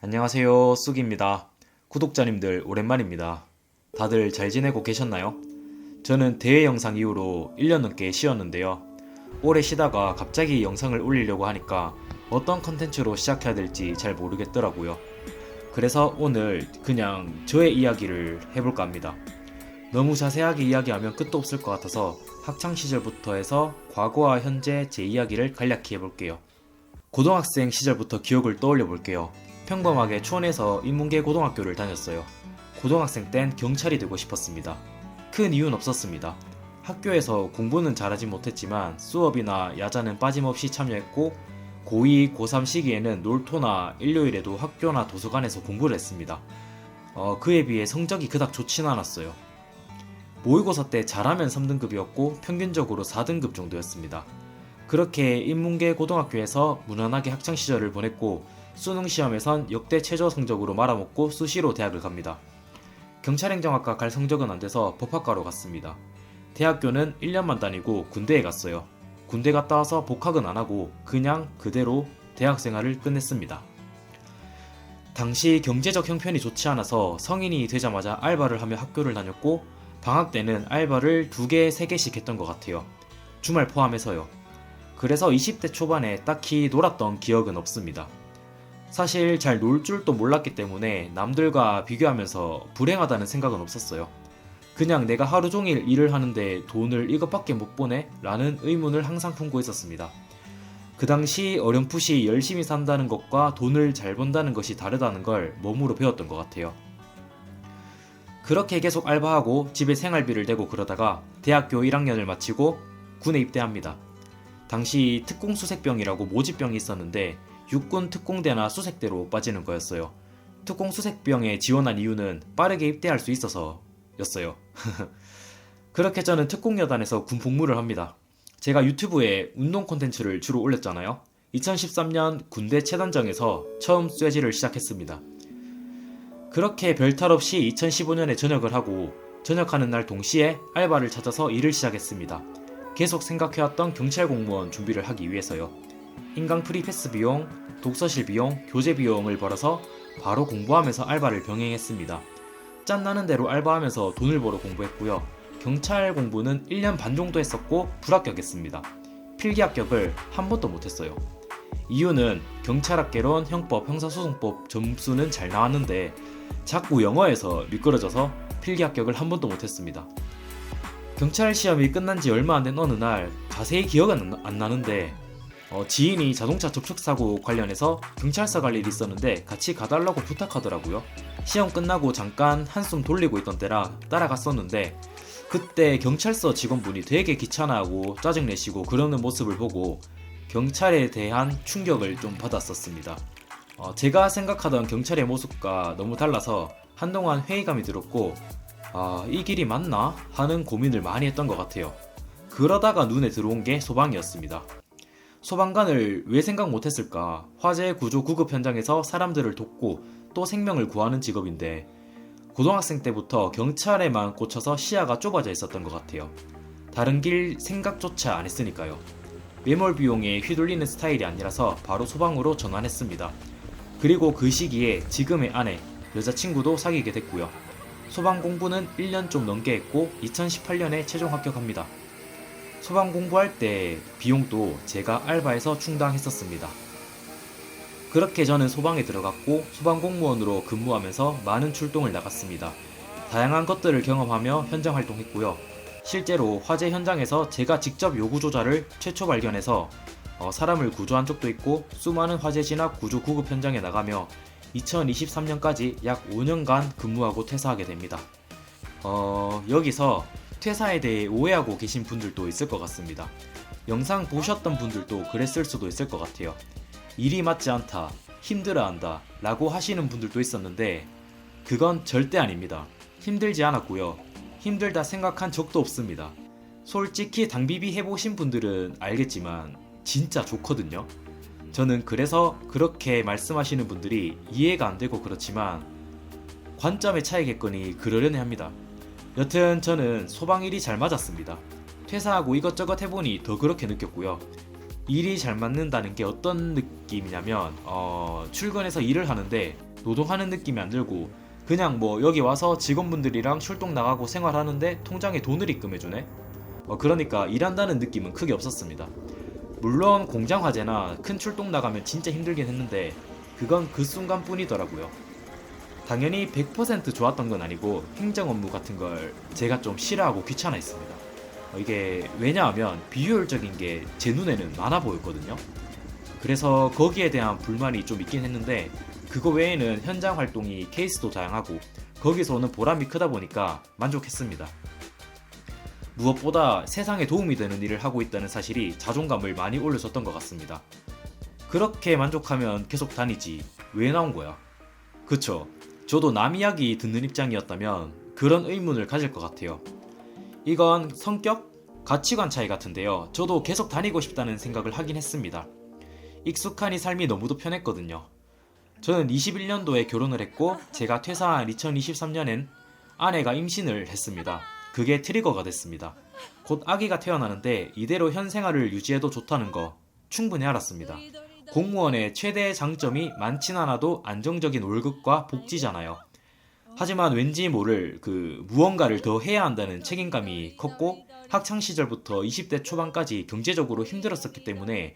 안녕하세요, 쑥입니다. 구독자님들 오랜만입니다. 다들 잘 지내고 계셨나요? 저는 대회 영상 이후로 1년 넘게 쉬었는데요. 오래 쉬다가 갑자기 영상을 올리려고 하니까 어떤 컨텐츠로 시작해야 될지 잘 모르겠더라고요. 그래서 오늘 그냥 저의 이야기를 해볼까 합니다. 너무 자세하게 이야기하면 끝도 없을 것 같아서 학창시절부터 해서 과거와 현재 제 이야기를 간략히 해볼게요. 고등학생 시절부터 기억을 떠올려 볼게요. 평범하게 촌에서 인문계 고등학교를 다녔어요. 고등학생 땐 경찰이 되고 싶었습니다. 큰 이유는 없었습니다. 학교에서 공부는 잘하지 못했지만 수업이나 야자는 빠짐없이 참여했고 고2, 고3 시기에는 놀토나 일요일에도 학교나 도서관에서 공부를 했습니다. 그에 비해 성적이 그닥 좋진 않았어요. 모의고사 때 잘하면 3등급이었고 평균적으로 4등급 정도였습니다. 그렇게 인문계 고등학교에서 무난하게 학창시절을 보냈고 수능시험에선 역대 최저 성적으로 말아먹고 수시로 대학을 갑니다. 경찰행정학과 갈 성적은 안돼서 법학과로 갔습니다. 대학교는 1년만 다니고 군대에 갔어요. 군대 갔다 와서 복학은 안하고 그냥 그대로 대학생활을 끝냈습니다. 당시 경제적 형편이 좋지 않아서 성인이 되자마자 알바를 하며 학교를 다녔고 방학 때는 알바를 2개, 3개씩 했던 것 같아요. 주말 포함해서요. 그래서 20대 초반에 딱히 놀았던 기억은 없습니다. 사실 잘 놀 줄도 몰랐기 때문에 남들과 비교하면서 불행하다는 생각은 없었어요. 그냥 내가 하루 종일 일을 하는데 돈을 이것밖에 못 버네? 라는 의문을 항상 품고 있었습니다. 그 당시 어렴풋이 열심히 산다는 것과 돈을 잘 번다는 것이 다르다는 걸 몸으로 배웠던 것 같아요. 그렇게 계속 알바하고 집에 생활비를 내고 그러다가 대학교 1학년을 마치고 군에 입대합니다. 당시 특공수색병이라고 모집병이 있었는데 육군 특공대나 수색대로 빠지는 거였어요. 특공수색병에 지원한 이유는 빠르게 입대할 수 있어서 였어요. 그렇게 저는 특공여단에서 군 복무를 합니다. 제가 유튜브에 운동 콘텐츠를 주로 올렸잖아요. 2013년 군대 체단장에서 처음 쇠질을 시작했습니다. 그렇게 별탈 없이 2015년에 전역을 하고 전역하는 날 동시에 알바를 찾아서 일을 시작했습니다. 계속 생각해왔던 경찰 공무원 준비를 하기 위해서요. 인강 프리패스 비용, 독서실 비용, 교재 비용을 벌어서 바로 공부하면서 알바를 병행했습니다. 짠나는 대로 알바하면서 돈을 벌어 공부했고요. 경찰 공부는 1년 반 정도 했었고 불합격했습니다. 필기 합격을 한 번도 못했어요. 이유는 경찰학개론, 형법, 형사소송법 점수는 잘 나왔는데 자꾸 영어에서 미끄러져서 필기 합격을 한 번도 못했습니다. 경찰 시험이 끝난 지 얼마 안 된 어느 날 자세히 기억은 안 나는데 지인이 자동차 접촉사고 관련해서 경찰서 갈 일이 있었는데 같이 가달라고 부탁하더라고요. 시험 끝나고 잠깐 한숨 돌리고 있던 때라 따라갔었는데 그때 경찰서 직원분이 되게 귀찮아하고 짜증내시고 그러는 모습을 보고 경찰에 대한 충격을 좀 받았었습니다. 제가 생각하던 경찰의 모습과 너무 달라서 한동안 회의감이 들었고 이 길이 맞나? 하는 고민을 많이 했던 것 같아요. 그러다가 눈에 들어온 게 소방이었습니다. 소방관을 왜 생각 못했을까? 화재 구조 구급 현장에서 사람들을 돕고 또 생명을 구하는 직업인데 고등학생 때부터 경찰에만 꽂혀서 시야가 좁아져 있었던 것 같아요. 다른 길 생각조차 안 했으니까요. 매몰 비용에 휘둘리는 스타일이 아니라서 바로 소방으로 전환했습니다. 그리고 그 시기에 지금의 아내, 여자친구도 사귀게 됐고요. 소방 공부는 1년 좀 넘게 했고 2018년에 최종 합격합니다. 소방 공부할 때 비용도 제가 알바에서 충당했었습니다. 그렇게 저는 소방에 들어갔고 소방 공무원으로 근무하면서 많은 출동을 나갔습니다. 다양한 것들을 경험하며 현장 활동했고요. 실제로 화재 현장에서 제가 직접 요구 조자를 최초 발견해서 사람을 구조한 적도 있고 수많은 화재 진압 구조 구급 현장에 나가며 2023년까지 약 5년간 근무하고 퇴사하게 됩니다. 여기서 퇴사에 대해 오해하고 계신 분들도 있을 것 같습니다. 영상 보셨던 분들도 그랬을 수도 있을 것 같아요. 일이 맞지 않다, 힘들어한다 라고 하시는 분들도 있었는데 그건 절대 아닙니다. 힘들지 않았고요. 힘들다 생각한 적도 없습니다. 솔직히 당비비 해보신 분들은 알겠지만 진짜 좋거든요. 저는 그래서 그렇게 말씀하시는 분들이 이해가 안 되고 그렇지만 관점의 차이겠거니 그러려니 합니다. 여튼 저는 소방일이 잘 맞았습니다. 퇴사하고 이것저것 해보니 더 그렇게 느꼈고요. 일이 잘 맞는다는 게 어떤 느낌이냐면 출근해서 일을 하는데 노동하는 느낌이 안 들고 그냥 뭐 여기 와서 직원분들이랑 출동 나가고 생활하는데 통장에 돈을 입금해주네? 그러니까 일한다는 느낌은 크게 없었습니다. 물론 공장 화재나 큰 출동 나가면 진짜 힘들긴 했는데 그건 그 순간뿐이더라고요. 당연히 100% 좋았던 건 아니고 행정 업무 같은 걸 제가 좀 싫어하고 귀찮아했습니다. 이게 왜냐하면 비효율적인 게 제 눈에는 많아 보였거든요. 그래서 거기에 대한 불만이 좀 있긴 했는데 그거 외에는 현장 활동이 케이스도 다양하고 거기서 오는 보람이 크다 보니까 만족했습니다. 무엇보다 세상에 도움이 되는 일을 하고 있다는 사실이 자존감을 많이 올려줬던 것 같습니다. 그렇게 만족하면 계속 다니지 왜 나온 거야? 그쵸? 저도 남 이야기 듣는 입장이었다면 그런 의문을 가질 것 같아요. 이건 성격? 가치관 차이 같은데요. 저도 계속 다니고 싶다는 생각을 하긴 했습니다. 익숙하니 삶이 너무도 편했거든요. 저는 21년도에 결혼을 했고 제가 퇴사한 2023년엔 아내가 임신을 했습니다. 그게 트리거가 됐습니다. 곧 아기가 태어나는데 이대로 현 생활을 유지해도 좋다는 거 충분히 알았습니다. 공무원의 최대의 장점이 많진 않아도 안정적인 월급과 복지잖아요. 하지만 왠지 모를 무언가를 더 해야 한다는 책임감이 컸고 학창시절부터 20대 초반까지 경제적으로 힘들었었기 때문에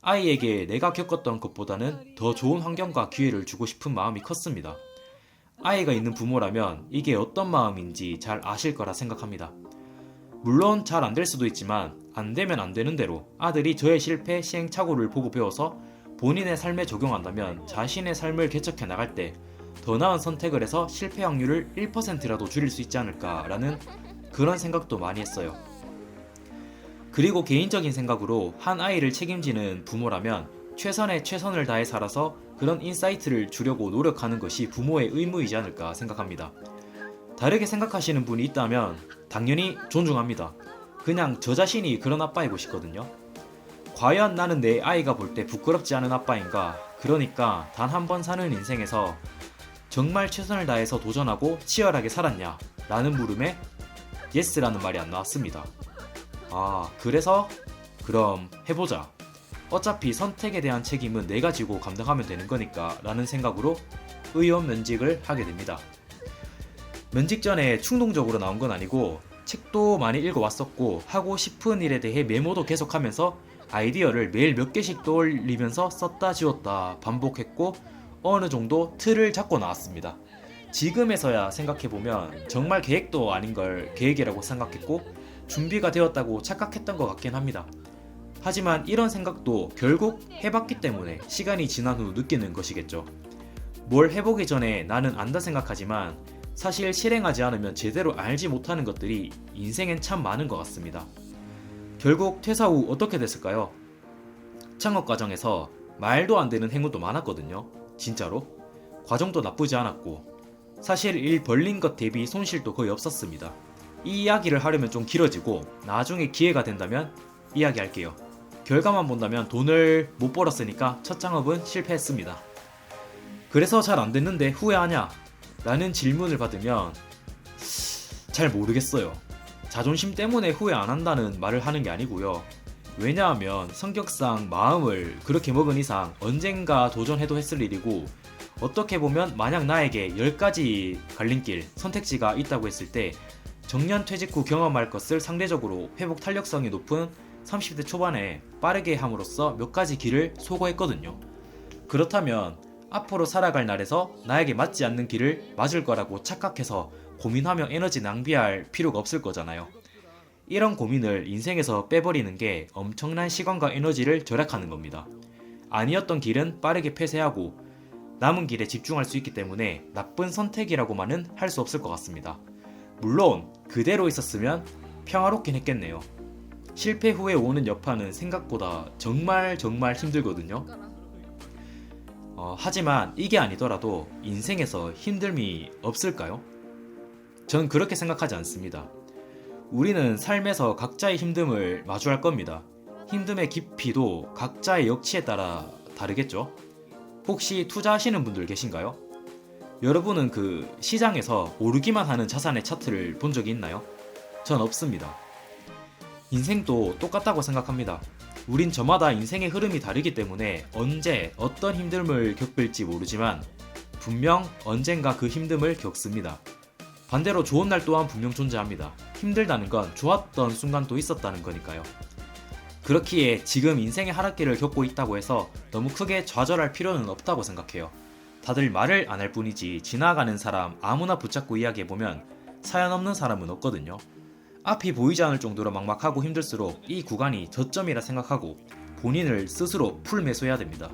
아이에게 내가 겪었던 것보다는 더 좋은 환경과 기회를 주고 싶은 마음이 컸습니다. 아이가 있는 부모라면 이게 어떤 마음인지 잘 아실 거라 생각합니다. 물론 잘 안 될 수도 있지만 안 되면 안 되는 대로 아들이 저의 실패, 시행착오를 보고 배워서 본인의 삶에 적용한다면 자신의 삶을 개척해 나갈 때 더 나은 선택을 해서 실패 확률을 1%라도 줄일 수 있지 않을까라는 그런 생각도 많이 했어요. 그리고 개인적인 생각으로 한 아이를 책임지는 부모라면 최선의 최선을 다해 살아서 그런 인사이트를 주려고 노력하는 것이 부모의 의무이지 않을까 생각합니다. 다르게 생각하시는 분이 있다면 당연히 존중합니다. 그냥 저 자신이 그런 아빠이고 싶거든요. 과연 나는 내 아이가 볼 때 부끄럽지 않은 아빠인가? 그러니까 단 한 번 사는 인생에서 정말 최선을 다해서 도전하고 치열하게 살았냐? 라는 물음에 예스라는 말이 안 나왔습니다. 그래서 그럼 해보자. 어차피 선택에 대한 책임은 내가 지고 감당하면 되는 거니까 라는 생각으로 의원 면직을 하게 됩니다. 면직 전에 충동적으로 나온 건 아니고 책도 많이 읽어왔었고 하고 싶은 일에 대해 메모도 계속하면서 아이디어를 매일 몇 개씩 떠올리면서 썼다 지웠다 반복했고 어느 정도 틀을 잡고 나왔습니다. 지금에서야 생각해보면 정말 계획도 아닌 걸 계획이라고 생각했고 준비가 되었다고 착각했던 것 같긴 합니다. 하지만 이런 생각도 결국 해봤기 때문에 시간이 지난 후 느끼는 것이겠죠. 뭘 해보기 전에 나는 안다 생각하지만 사실 실행하지 않으면 제대로 알지 못하는 것들이 인생엔 참 많은 것 같습니다. 결국 퇴사 후 어떻게 됐을까요? 창업 과정에서 말도 안 되는 행운도 많았거든요. 진짜로. 과정도 나쁘지 않았고 사실 일 벌린 것 대비 손실도 거의 없었습니다. 이 이야기를 하려면 좀 길어지고 나중에 기회가 된다면 이야기할게요. 결과만 본다면 돈을 못 벌었으니까 첫 창업은 실패했습니다. 그래서 잘 안 됐는데 후회하냐? 라는 질문을 받으면 잘 모르겠어요. 자존심 때문에 후회 안 한다는 말을 하는 게 아니고요. 왜냐하면 성격상 마음을 그렇게 먹은 이상 언젠가 도전해도 했을 일이고 어떻게 보면 만약 나에게 10가지 갈림길, 선택지가 있다고 했을 때 정년 퇴직 후 경험할 것을 상대적으로 회복 탄력성이 높은 30대 초반에 빠르게 함으로써 몇 가지 길을 소거했거든요. 그렇다면 앞으로 살아갈 날에서 나에게 맞지 않는 길을 맞을 거라고 착각해서 고민하며 에너지 낭비할 필요가 없을 거잖아요. 이런 고민을 인생에서 빼버리는 게 엄청난 시간과 에너지를 절약하는 겁니다. 아니었던 길은 빠르게 폐쇄하고 남은 길에 집중할 수 있기 때문에 나쁜 선택이라고만은 할 수 없을 것 같습니다. 물론 그대로 있었으면 평화롭긴 했겠네요. 실패 후에 오는 여파는 생각보다 정말 힘들거든요. 하지만 이게 아니더라도 인생에서 힘듦이 없을까요? 전 그렇게 생각하지 않습니다. 우리는 삶에서 각자의 힘듦을 마주할 겁니다. 힘듦의 깊이도 각자의 역치에 따라 다르겠죠? 혹시 투자하시는 분들 계신가요? 여러분은 시장에서 오르기만 하는 자산의 차트를 본 적이 있나요? 전 없습니다. 인생도 똑같다고 생각합니다. 우린 저마다 인생의 흐름이 다르기 때문에 언제 어떤 힘듦을 겪을지 모르지만 분명 언젠가 그 힘듦을 겪습니다. 반대로 좋은 날 또한 분명 존재합니다. 힘들다는 건 좋았던 순간도 있었다는 거니까요. 그렇기에 지금 인생의 하락기를 겪고 있다고 해서 너무 크게 좌절할 필요는 없다고 생각해요. 다들 말을 안 할 뿐이지 지나가는 사람 아무나 붙잡고 이야기해보면 사연 없는 사람은 없거든요. 앞이 보이지 않을 정도로 막막하고 힘들수록 이 구간이 저점이라 생각하고 본인을 스스로 풀매소해야 됩니다.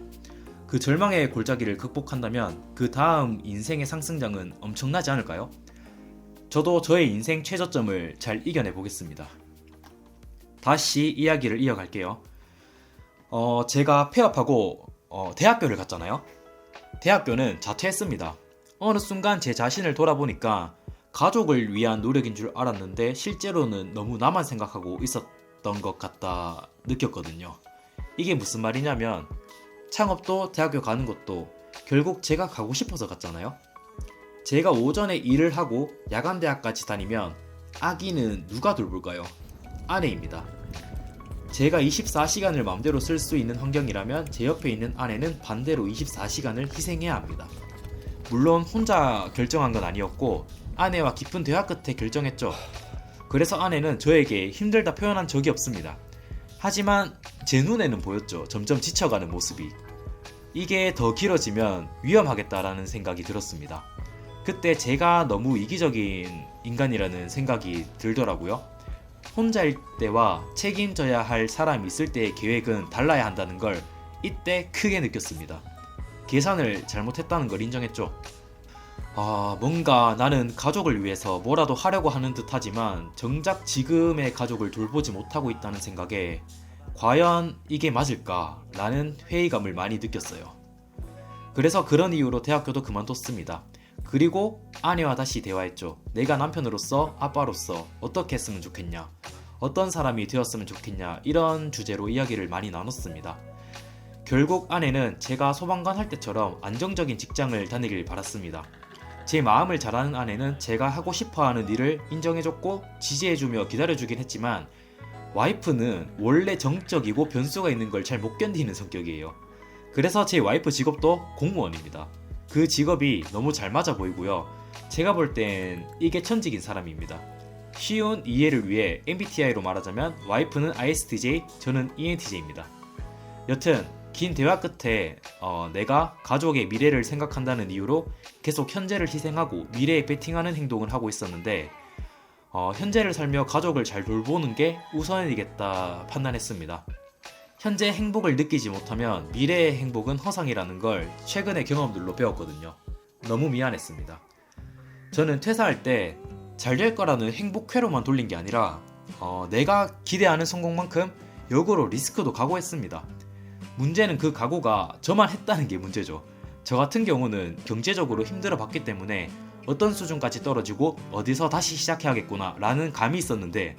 그 절망의 골짜기를 극복한다면 그 다음 인생의 상승장은 엄청나지 않을까요? 저도 저의 인생 최저점을 잘 이겨내 보겠습니다. 다시 이야기를 이어갈게요. 제가 폐업하고 대학교를 갔잖아요. 대학교는 자퇴했습니다. 어느 순간 제 자신을 돌아보니까 가족을 위한 노력인 줄 알았는데 실제로는 너무 나만 생각하고 있었던 것 같다 느꼈거든요. 이게 무슨 말이냐면 창업도 대학교 가는 것도 결국 제가 가고 싶어서 갔잖아요. 제가 오전에 일을 하고 야간 대학까지 다니면 아기는 누가 돌볼까요? 아내입니다. 제가 24시간을 마음대로 쓸 수 있는 환경이라면 제 옆에 있는 아내는 반대로 24시간을 희생해야 합니다. 물론 혼자 결정한 건 아니었고 아내와 깊은 대화 끝에 결정했죠. 그래서 아내는 저에게 힘들다 표현한 적이 없습니다. 하지만 제 눈에는 보였죠. 점점 지쳐가는 모습이. 이게 더 길어지면 위험하겠다라는 생각이 들었습니다. 그때 제가 너무 이기적인 인간이라는 생각이 들더라고요. 혼자일 때와 책임져야 할 사람이 있을 때의 계획은 달라야 한다는 걸 이때 크게 느꼈습니다. 계산을 잘못했다는 걸 인정했죠. 뭔가 나는 가족을 위해서 뭐라도 하려고 하는 듯 하지만 정작 지금의 가족을 돌보지 못하고 있다는 생각에 과연 이게 맞을까? 라는 회의감을 많이 느꼈어요. 그래서 그런 이유로 대학교도 그만뒀습니다. 그리고 아내와 다시 대화했죠. 내가 남편으로서 아빠로서 어떻게 했으면 좋겠냐, 어떤 사람이 되었으면 좋겠냐, 이런 주제로 이야기를 많이 나눴습니다. 결국 아내는 제가 소방관 할 때처럼 안정적인 직장을 다니길 바랐습니다. 제 마음을 잘 아는 아내는 제가 하고 싶어하는 일을 인정해줬고 지지해주며 기다려주긴 했지만 와이프는 원래 정적이고 변수가 있는 걸 잘 못 견디는 성격이에요. 그래서 제 와이프 직업도 공무원입니다. 그 직업이 너무 잘 맞아 보이고요. 제가 볼 땐 이게 천직인 사람입니다. 쉬운 이해를 위해 MBTI로 말하자면 와이프는 ISTJ, 저는 ENTJ입니다. 여튼 긴 대화 끝에 내가 가족의 미래를 생각한다는 이유로 계속 현재를 희생하고 미래에 베팅하는 행동을 하고 있었는데 현재를 살며 가족을 잘 돌보는 게 우선이겠다 판단했습니다. 현재 행복을 느끼지 못하면 미래의 행복은 허상이라는 걸 최근의 경험들로 배웠거든요. 너무 미안했습니다. 저는 퇴사할 때 잘 될 거라는 행복회로만 돌린 게 아니라 내가 기대하는 성공만큼 역으로 리스크도 각오했습니다. 문제는 그 각오가 저만 했다는 게 문제죠. 저 같은 경우는 경제적으로 힘들어 봤기 때문에 어떤 수준까지 떨어지고 어디서 다시 시작해야겠구나 라는 감이 있었는데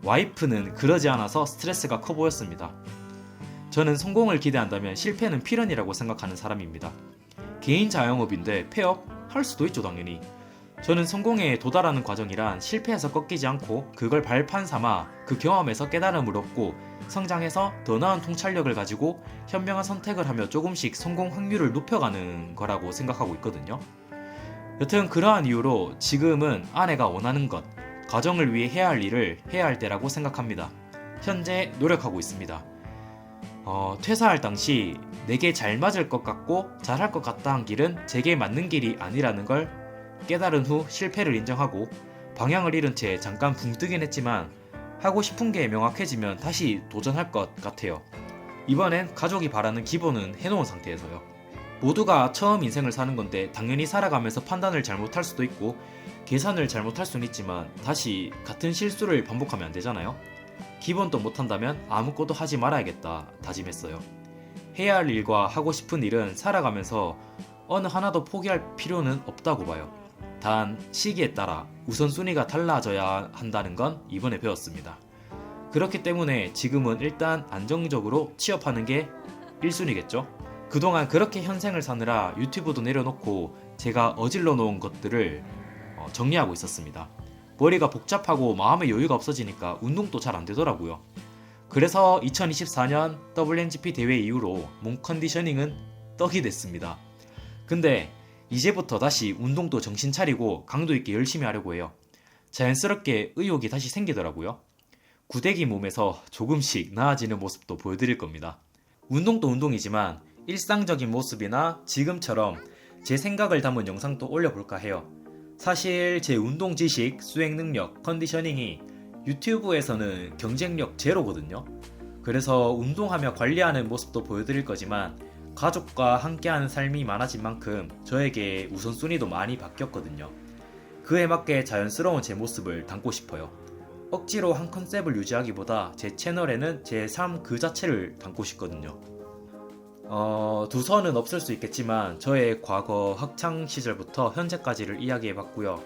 와이프는 그러지 않아서 스트레스가 커 보였습니다. 저는 성공을 기대한다면 실패는 필연이라고 생각하는 사람입니다. 개인 자영업인데 폐업? 할 수도 있죠 당연히. 저는 성공에 도달하는 과정이란 실패해서 꺾이지 않고 그걸 발판 삼아 그 경험에서 깨달음을 얻고 성장해서 더 나은 통찰력을 가지고 현명한 선택을 하며 조금씩 성공 확률을 높여가는 거라고 생각하고 있거든요. 여튼 그러한 이유로 지금은 아내가 원하는 것, 가정을 위해 해야 할 일을 해야 할 때라고 생각합니다. 현재 노력하고 있습니다. 퇴사할 당시 내게 잘 맞을 것 같고 잘할 것 같다 한 길은 제게 맞는 길이 아니라는 걸 깨달은 후 실패를 인정하고 방향을 잃은 채 잠깐 붕 뜨긴 했지만 하고 싶은 게 명확해지면 다시 도전할 것 같아요. 이번엔 가족이 바라는 기본은 해놓은 상태에서요. 모두가 처음 인생을 사는 건데 당연히 살아가면서 판단을 잘못할 수도 있고 계산을 잘못할 수는 있지만 다시 같은 실수를 반복하면 안 되잖아요. 기본도 못한다면 아무것도 하지 말아야겠다 다짐했어요. 해야 할 일과 하고 싶은 일은 살아가면서 어느 하나도 포기할 필요는 없다고 봐요. 단 시기에 따라 우선순위가 달라져야 한다는 건 이번에 배웠습니다. 그렇기 때문에 지금은 일단 안정적으로 취업하는 게 1순위겠죠? 그동안 그렇게 현생을 사느라 유튜브도 내려놓고 제가 어질러 놓은 것들을 정리하고 있었습니다. 머리가 복잡하고 마음의 여유가 없어지니까 운동도 잘 안 되더라고요. 그래서 2024년 WNGP 대회 이후로 몸 컨디셔닝은 떡이 됐습니다. 근데 이제부터 다시 운동도 정신 차리고 강도 있게 열심히 하려고 해요. 자연스럽게 의욕이 다시 생기더라고요. 구데기 몸에서 조금씩 나아지는 모습도 보여드릴 겁니다. 운동도 운동이지만 일상적인 모습이나 지금처럼 제 생각을 담은 영상도 올려볼까 해요. 사실 제 운동 지식, 수행 능력, 컨디셔닝이 유튜브에서는 경쟁력 제로거든요. 그래서 운동하며 관리하는 모습도 보여드릴 거지만 가족과 함께하는 삶이 많아진 만큼 저에게 우선순위도 많이 바뀌었거든요. 그에 맞게 자연스러운 제 모습을 담고 싶어요. 억지로 한 컨셉을 유지하기보다 제 채널에는 제 삶 그 자체를 담고 싶거든요. 두서는 없을 수 있겠지만 저의 과거 학창 시절부터 현재까지를 이야기해봤고요.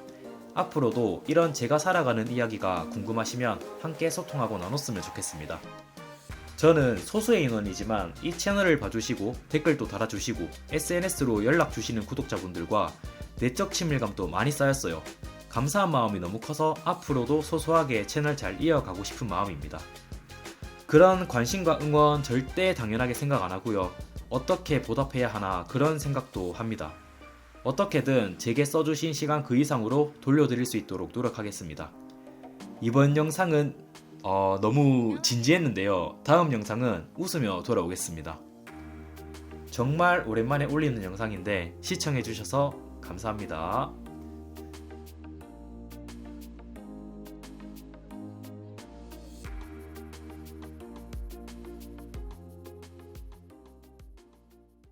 앞으로도 이런 제가 살아가는 이야기가 궁금하시면 함께 소통하고 나눴으면 좋겠습니다. 저는 소수의 인원이지만 이 채널을 봐주시고 댓글도 달아주시고 SNS로 연락 주시는 구독자분들과 내적 친밀감도 많이 쌓였어요. 감사한 마음이 너무 커서 앞으로도 소소하게 채널 잘 이어가고 싶은 마음입니다. 그런 관심과 응원 절대 당연하게 생각 안 하고요. 어떻게 보답해야 하나 그런 생각도 합니다. 어떻게든 제게 써주신 시간 그 이상으로 돌려드릴 수 있도록 노력하겠습니다. 이번 영상은 너무 진지했는데요. 다음 영상은 웃으며 돌아오겠습니다. 정말 오랜만에 올리는 영상인데 시청해주셔서 감사합니다.